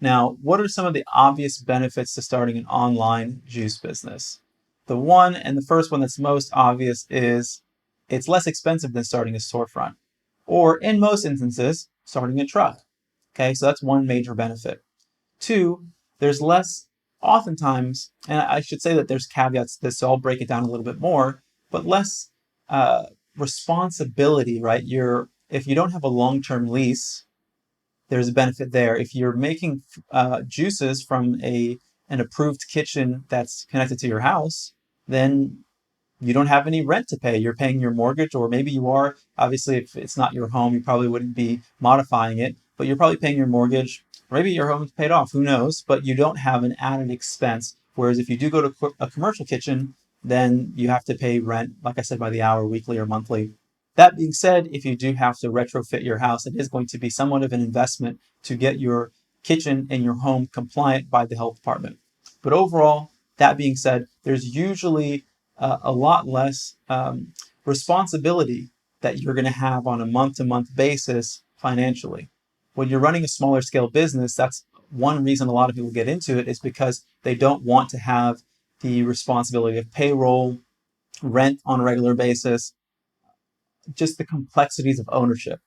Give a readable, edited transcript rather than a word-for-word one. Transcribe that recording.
Now, what are some of the obvious benefits to starting an online juice business? The one and the first one that's most obvious is it's less expensive than starting a storefront, or in most instances, starting a truck. Okay, so that's one major benefit. Two, there's less, oftentimes, and I should say that there's caveats to this, so I'll break it down a little bit more, but less uh, responsibility, right? If you don't have a long-term lease, there's a benefit there. If you're making juices from an approved kitchen that's connected to your house, then you don't have any rent to pay. You're paying your mortgage, or maybe you are. Obviously, if it's not your home, you probably wouldn't be modifying it, but you're probably paying your mortgage. Maybe your home is paid off, who knows? But you don't have an added expense. Whereas if you do go to a commercial kitchen, then you have to pay rent, like I said, by the hour, weekly, or monthly. That being said, if you do have to retrofit your house, it is going to be somewhat of an investment to get your kitchen and your home compliant by the health department. But overall, that being said, there's usually a lot less responsibility that you're going to have on a month-to-month basis financially. When you're running a smaller scale business, that's one reason a lot of people get into it, is because they don't want to have the responsibility of payroll, rent on a regular basis, just the complexities of ownership.